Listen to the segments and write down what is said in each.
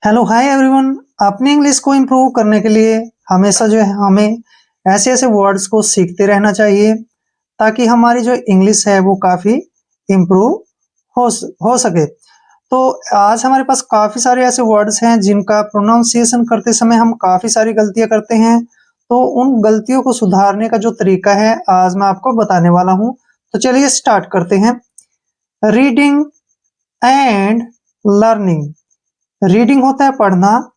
Hello hi everyone. अपनी English को improve करने के लिए हमेशा जो है हमें ऐसे ऐसे वर्ड्स को सीखते रहना चाहिए ताकि हमारी जो इंग्लिश है वो काफ़ी इम्प्रूव हो सके। तो आज हमारे पास काफ़ी सारे ऐसे वर्ड्स हैं जिनका प्रोनाउंसिएशन करते समय हम काफ़ी सारी गलतियां करते हैं। तो उन गलतियों को सुधारने का जो तरीका है आज मैं आपको बताने वाला हूँ। तो चलिए स्टार्ट करते हैं। Reading and learning. रीडिंग होता है पढ़ना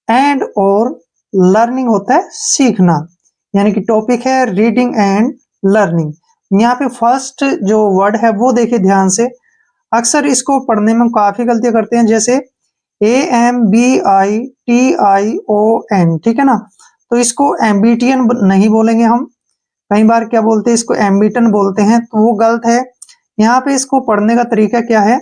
एंड और लर्निंग होता है सीखना, यानी कि टॉपिक है रीडिंग एंड लर्निंग। यहाँ पे फर्स्ट जो वर्ड है वो देखिए ध्यान से। अक्सर इसको पढ़ने में हम काफी गलतियां करते हैं, जैसे AMBITION, ठीक है ना। तो इसको एम्बिटियन नहीं बोलेंगे हम, कई बार क्या बोलते हैं इसको एम्बिटन बोलते हैं, तो वो गलत है। यहाँ पे इसको पढ़ने का तरीका क्या है,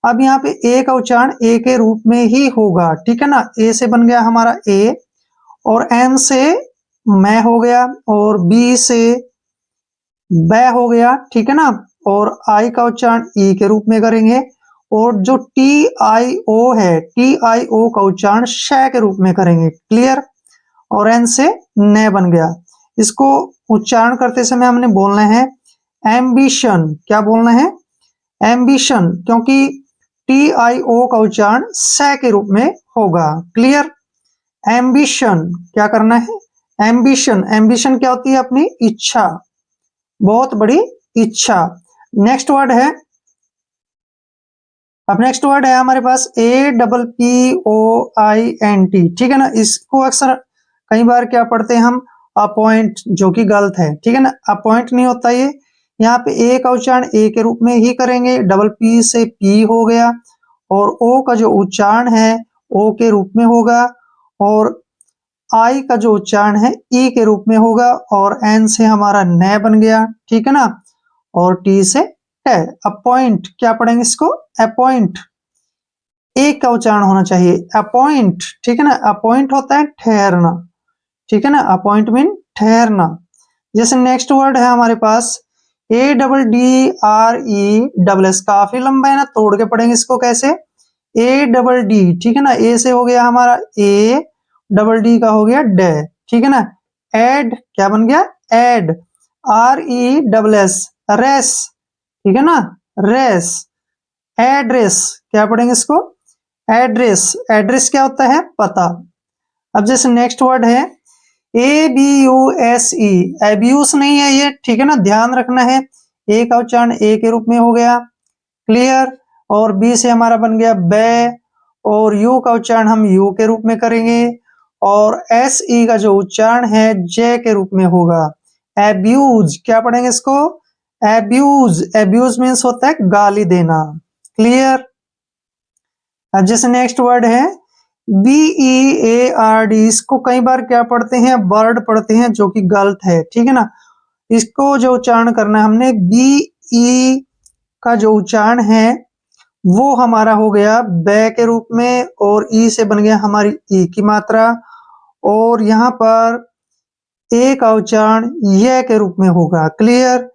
अब यहाँ पे ए का उच्चारण ए के रूप में ही होगा, ठीक है ना। ए से बन गया हमारा ए, और एम से मैं हो गया, और बी से बै हो गया, ठीक है ना। और आई का उच्चारण ई के रूप में करेंगे, और जो TIO है TIO का उच्चारण श के रूप में करेंगे, क्लियर। और एन से न बन गया। इसको उच्चारण करते समय हमने बोलना है एम्बिशन। क्या बोलना है? एम्बिशन, क्योंकि TIO का उच्चारण स के रूप में होगा, क्लियर। एम्बिशन क्या करना है? एम्बिशन, एम्बिशन क्या होती है? अपनी इच्छा, बहुत बड़ी इच्छा। नेक्स्ट वर्ड है, अब नेक्स्ट वर्ड है हमारे पास APPOINT, ठीक है ना। इसको अक्सर कई बार क्या पढ़ते हैं हम, अपॉइंट, जो कि गलत है, ठीक है ना। अपॉइंट नहीं होता ये। यहाँ पे ए का उच्चारण ए के रूप में ही करेंगे, डबल पी से पी हो गया, और ओ का जो उच्चारण है ओ के रूप में होगा, और आई का जो उच्चारण है ई के रूप में होगा, और एन से हमारा न बन गया, ठीक है ना। और टी से ट। अपॉइंट क्या पढ़ेंगे इसको? अपॉइंट, एक का उच्चारण होना चाहिए, अपॉइंट, ठीक है ना। अपॉइंट होता है ठहरना, ठीक है ना। अपॉइंट मीन ठहरना। जैसे नेक्स्ट वर्ड है हमारे पास ADDRESS, काफी लंबा है ना, तोड़ के पढ़ेंगे इसको कैसे। ADD, ठीक है ना। ए से हो गया हमारा ए, डबल डी का हो गया ड, ठीक है ना। एड क्या बन गया? एड। RESS, रेस, ठीक है ना, रेस। एड्रेस क्या पढ़ेंगे इसको? एड्रेस, एड्रेस क्या होता है? पता। अब जैसे नेक्स्ट वर्ड है ABUSE, एब्यूस नहीं है ये, ठीक है ना, ध्यान रखना है। ए का उच्चारण ए के रूप में हो गया, क्लियर। और बी से हमारा बन गया बे, और यू का उच्चारण हम यू के रूप में करेंगे, और SE का जो उच्चारण है जे के रूप में होगा। एब्यूज क्या पढ़ेंगे इसको? एब्यूज, एब्यूज मीन्स होता है गाली देना, क्लियर। अब जैसे नेक्स्ट वर्ड है BEARD, इसको कई बार क्या पढ़ते हैं? बर्ड पढ़ते हैं, जो कि गलत है, ठीक है ना। इसको जो उच्चारण करना है हमने, BE का जो उच्चारण है वो हमारा हो गया बै के रूप में, और ई से बन गया हमारी ई की मात्रा, और यहाँ पर ए का उच्चारण ये के रूप में होगा, क्लियर।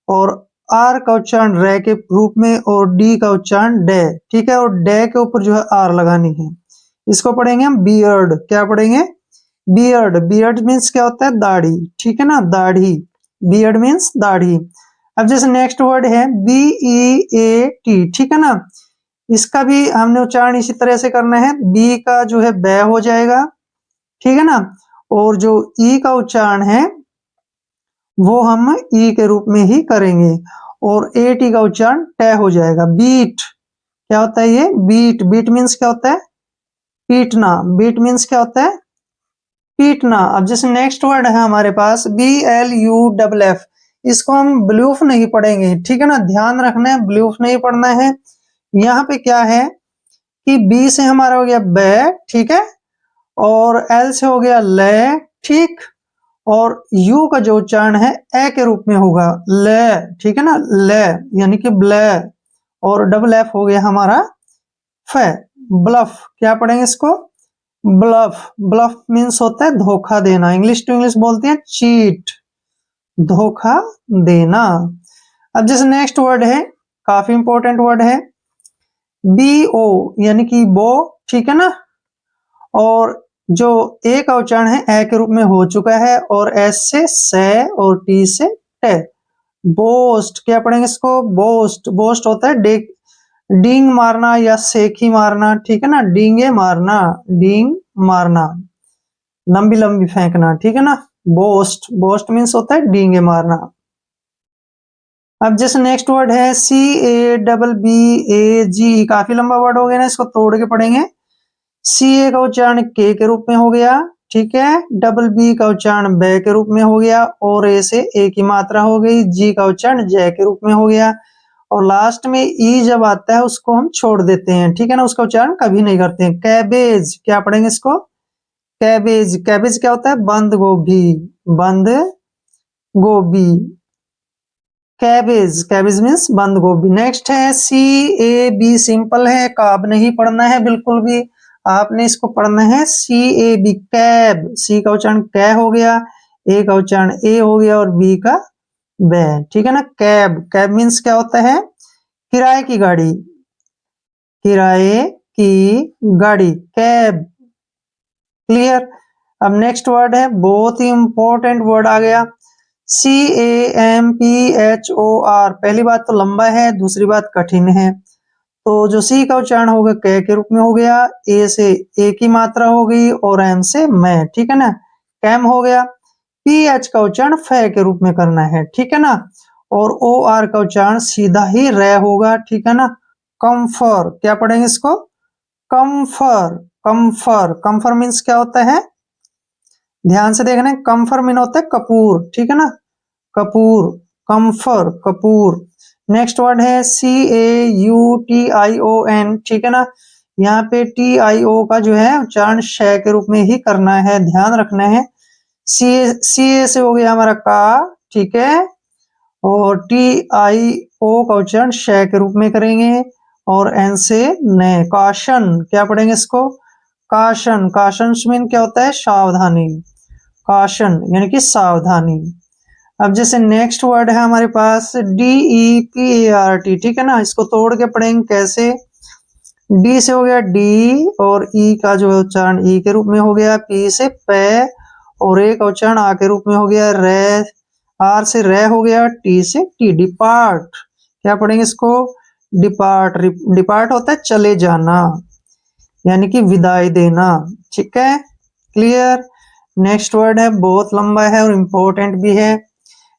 और आर का उच्चारण रे के रूप में, और डी का उच्चारण डे, ठीक है। और डे के ऊपर जो है आर लगानी है। इसको पढ़ेंगे हम बियर्ड। क्या पढ़ेंगे? बियर्ड। बियर्ड मीन्स क्या होता है? दाढ़ी, ठीक है ना, दाढ़ी। बियर्ड मीन्स दाढ़ी। अब जैसे नेक्स्ट वर्ड है BEAT, ठीक है ना। इसका भी हमने उच्चारण इसी तरह से करना है, बी का जो है बै हो जाएगा, ठीक है ना। और जो ई का उच्चारण है वो हम ई के रूप में ही करेंगे, और AT का उच्चारण ट हो जाएगा। बीट क्या होता है ये? बीट, बीट मीन्स क्या होता है? पीटना। बीट मीन्स क्या होता है? पीटना। अब जैसे नेक्स्ट वर्ड है हमारे पास BLUFF, इसको हम ब्लूफ नहीं पढ़ेंगे, ठीक है ना, ध्यान रखना है, ब्लूफ नहीं पढ़ना है। यहाँ पे क्या है कि बी से हमारा हो गया बै, ठीक है, और एल से हो गया ले, ठीक, और यू का जो उच्चारण है ए के रूप में होगा, ले, ठीक है ना, ले, यानी कि ब्ले, और डबल एफ हो गया हमारा फ। ब्लफ क्या पढ़ेंगे इसको? ब्लफ। ब्लफ मीन्स होता है धोखा देना, इंग्लिश टू इंग्लिश बोलते हैं चीट, धोखा देना। अब जैसे नेक्स्ट वर्ड है, काफी इंपॉर्टेंट वर्ड है BO, यानी कि बो, ठीक है ना, और जो ए का उच्चारण है ए के रूप में हो चुका है, और एस से से और टी से टे। बोस्ट, क्या पढ़ेंगे इसको? बोस्ट। बोस्ट होता है डींग मारना या सेखी मारना, ठीक है ना, डींगे मारना, डींग मारना, लंबी लंबी फेंकना, ठीक है ना। बोस्ट, बोस्ट मीन्स होता है डींगे मारना। अब जैसे नेक्स्ट वर्ड है CABBAG, काफी लंबा वर्ड हो गया ना, इसको तोड़ के पढ़ेंगे। CA का उच्चारण के रूप में हो गया, ठीक है। डबल बी का उच्चारण बे के रूप में हो गया, और ए से ए की मात्रा हो गई। जी का उच्चारण जय के रूप में हो गया, और लास्ट में ई जब आता है उसको हम छोड़ देते हैं, ठीक है ना, उसका उच्चारण कभी नहीं करते हैं। कैबेज, क्या पढ़ेंगे इसको? कैबेज। कैबेज क्या होता है? बंद गोभी, बंद गोभी। कैबेज, कैबेज मीन्स बंद गोभी। नेक्स्ट है CAB, सिंपल है, काब नहीं पढ़ना है बिल्कुल भी, आपने इसको पढ़ना है CAB, कैब। सी का उच्चारण कै हो गया, ए का उच्चारण ए हो गया, और बी का बे, ठीक है ना। कैब, कैब मीन्स क्या होता है? किराए की गाड़ी, किराए की गाड़ी, कैब। क्लियर। अब नेक्स्ट वर्ड है, बहुत ही इंपॉर्टेंट वर्ड आ गया, CAMPHOR। पहली बात तो लंबा है, दूसरी बात कठिन है। तो जो सी का उच्चारण होगा कै के रूप में हो गया, ए से ए की मात्रा हो गई, और एम से मैं, ठीक है ना, कैम हो गया। PH का उच्चारण फे के रूप में करना है, ठीक है ना, और OR का उच्चारण सीधा ही रे होगा, ठीक है ना। कम्फर, क्या पढ़ेंगे इसको? कम्फर, कम्फर। कम्फर मीन्स क्या होता है? ध्यान से देखना है, कम्फर मीन होता है कपूर, ठीक है ना, कपूर, कम्फर, कपूर। नेक्स्ट वर्ड है CAUTION, ठीक है ना, यहाँ पे TIO का जो है उच्चारण श के रूप में ही करना है, ध्यान रखना है। CA से हो गया हमारा का, ठीक है, और TIO का उच्चारण श के रूप में करेंगे, और N से ने। काशन, क्या पढ़ेंगे इसको? काशन। काशन मीन क्या होता है? सावधानी, काशन यानी कि सावधानी। अब जैसे नेक्स्ट वर्ड है हमारे पास DEPART, ठीक है ना, इसको तोड़ के पढ़ेंगे कैसे? डी से हो गया डी, और ई का जो उच्चारण ई के रूप में हो गया, पी से पे, और ए का उच्चारण आ के रूप में हो गया रे, आर से रे हो गया, टी से टी। डिपार्ट, क्या पढ़ेंगे इसको? डिपार्ट। डिपार्ट होता है चले जाना, यानी कि विदाई देना, ठीक है। क्लियर। नेक्स्ट वर्ड है, बहुत लंबा है और इम्पोर्टेंट भी है,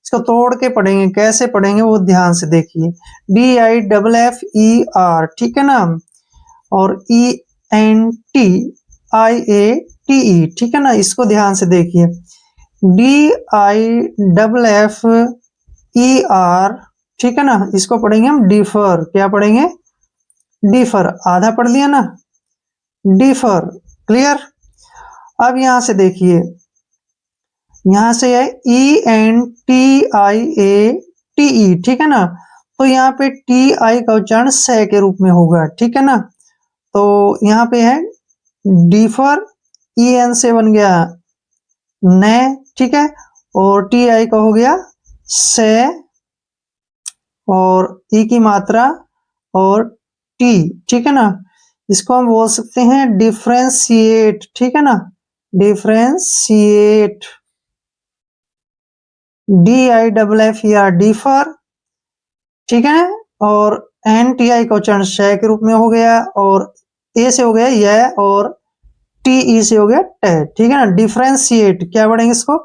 इसको तोड़ के पढ़ेंगे, कैसे पढ़ेंगे वो ध्यान से देखिए। DIFFER, ठीक है ना, और ENTIATE, ठीक है ना, इसको ध्यान से देखिए। DIFFER, ठीक है ना, इसको पढ़ेंगे हम डिफर, क्या पढ़ेंगे? डिफर। आधा पढ़ लिया ना, डिफर। क्लियर। अब यहां से देखिए, यहां से है ENTIATE, ठीक है ना, तो यहाँ पे TI का उच्चारण से के रूप में होगा, ठीक है ना, तो यहाँ पे है डिफर, EN से बन गया ने, ठीक है, और TI का हो गया से, और ई की मात्रा और टी, ठीक है ना, इसको हम बोल सकते हैं डिफ्रेंशिएट, ठीक है ना, डिफ्रेंशिएट। DIFFER, डिफर, ठीक है, और NTI का उच्चारण श के रूप में हो गया, और ए से हो गया यह, और TE से हो गया टे, ठीक है ना। डिफ्रेंशिएट, क्या पढ़ेंगे इसको?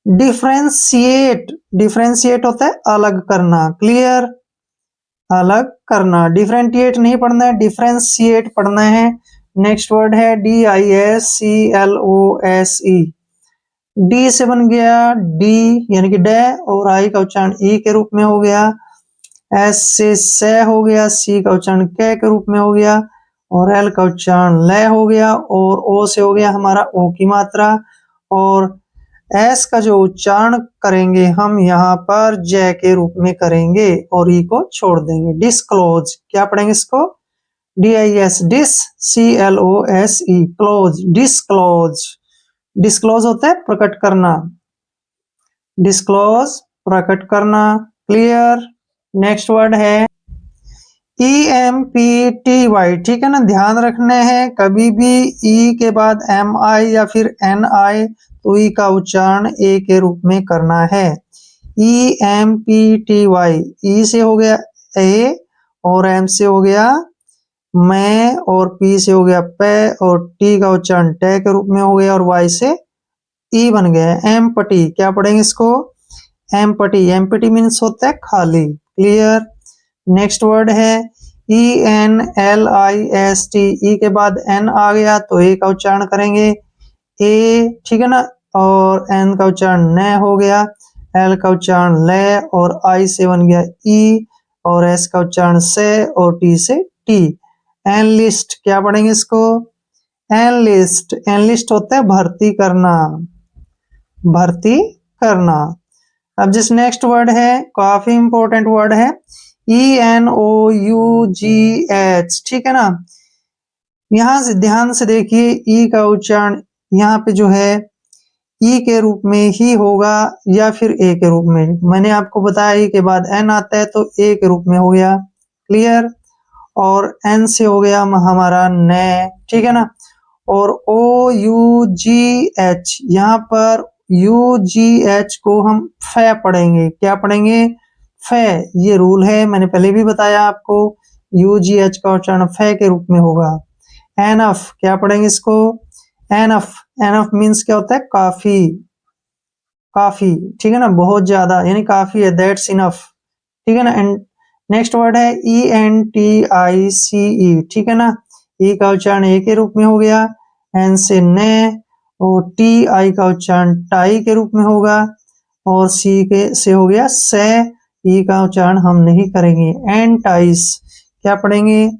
डिफ्रेंशिएट। डिफ्रेंशिएट होता है अलग करना, क्लियर, अलग करना। डिफ्रेंशिएट नहीं पढ़ना है, डिफ्रेंशिएट पढ़ना है। नेक्स्ट वर्ड है DISCLOSE। डी से बन गया डी, यानी कि डे, और आई का उच्चारण ई के रूप में हो गया, एस से हो गया, सी का उच्चारण के रूप में हो गया, और एल का उच्चारण ले हो गया, और ओ से हो गया हमारा ओ की मात्रा, और एस का जो उच्चारण करेंगे हम यहाँ पर जय के रूप में करेंगे, और ई को छोड़ देंगे। डिस्क्लोज, क्या पढ़ेंगे इसको? DIS, dis, CLOSE, close, disclose. Disclose होता है प्रकट करना, डिस्क्लोज, प्रकट करना। क्लियर। नेक्स्ट वर्ड है EMPTY, ठीक है ना, ध्यान रखने हैं कभी भी ई के बाद MI या फिर NI तो ई का उच्चारण ए के रूप में करना है। EMPTY, ई से हो गया ए और एम से हो गया मैं और पी से हो गया पे और टी का उच्चारण टे के रूप में हो गया और वाई से ई बन गया। एम्पटी, क्या पढ़ेंगे इसको? एम्पटी, एम्पटी मीन्स होता है खाली। क्लियर। नेक्स्ट वर्ड है ENLIST, ई के बाद एन आ गया तो ए का उच्चारण करेंगे ए, ठीक है ना, और एन का उच्चारण न हो गया, एल का उच्चारण ले और आई से बन गया ई और एस का उच्चारण से और टी से टी। एनलिस्ट, क्या पढ़ेंगे इसको? एनलिस्ट, एनलिस्ट होता है भर्ती करना, भर्ती करना। अब जिस नेक्स्ट वर्ड है काफी इंपॉर्टेंट वर्ड है ENOUGH, ठीक है ना। यहां से ध्यान से देखिए ई का उच्चारण यहाँ पे जो है ई के रूप में ही होगा या फिर ए के रूप में। मैंने आपको बताया ई के बाद एन आता है तो ए के रूप में हो गया। क्लियर। और एन से हो गया हमारा ने, ठीक है ना। और OUGH, यहाँ पर UGH को हम फे पढ़ेंगे। क्या पढ़ेंगे? फे। ये रूल है, मैंने पहले भी बताया आपको, UGH का उच्चारण फे के रूप में होगा। एनफ, क्या पढ़ेंगे इसको? एनफ, एनफ मीन्स क्या होता है? काफी, काफी, ठीक है ना, बहुत ज्यादा, यानी काफी है, दैट्स इनफ, ठीक है ना। एंड नेक्स्ट वर्ड है ENTICE, ठीक है ना। ई का उच्चारण ए के रूप में हो गया, एन से ने और टी आई का उच्चारण टाई के रूप में होगा और सी के से हो गया से, ई का उच्चारण हम नहीं करेंगे। एंटाइस, क्या पढ़ेंगे?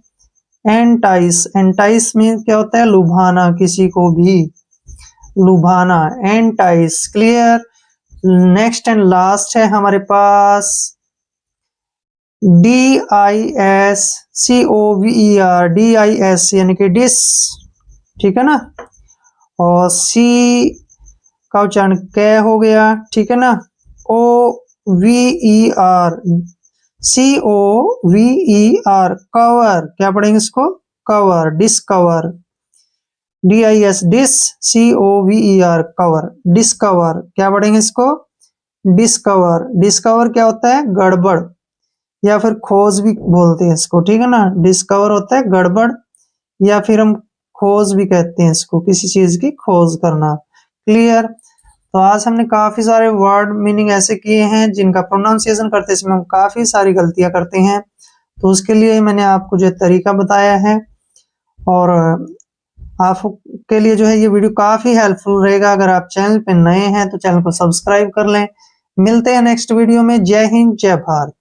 एंटाइस, एंटाइस में क्या होता है? लुभाना, किसी को भी लुभाना, entice. Clear. Next and last है हमारे पास DISCOVER, DIS यानी कि डिस, ठीक है ना। और सी का उच्चारण कै हो गया, ठीक है ना। OVER, COVER, कवर, क्या पढ़ेंगे इसको? Cover, discover, DIS dis, COVER cover, discover, क्या पढ़ेंगे इसको? डिस्कवर, डिस्कवर क्या होता है? गड़बड़ या फिर खोज भी बोलते हैं इसको, ठीक है ना। डिस्कवर होता है गड़बड़ या फिर हम खोज भी कहते हैं इसको, किसी चीज की खोज करना। क्लियर। तो आज हमने काफी सारे वर्ड मीनिंग ऐसे किए हैं जिनका प्रोनाउंसिएशन करते समय हम काफी सारी गलतियां करते हैं, तो उसके लिए मैंने आपको जो तरीका बताया है और आपके लिए जो है ये वीडियो काफी हेल्पफुल रहेगा। अगर आप चैनल पे नए हैं तो चैनल को सब्सक्राइब कर लें। मिलते हैं नेक्स्ट वीडियो में। जय हिंद, जय भारत।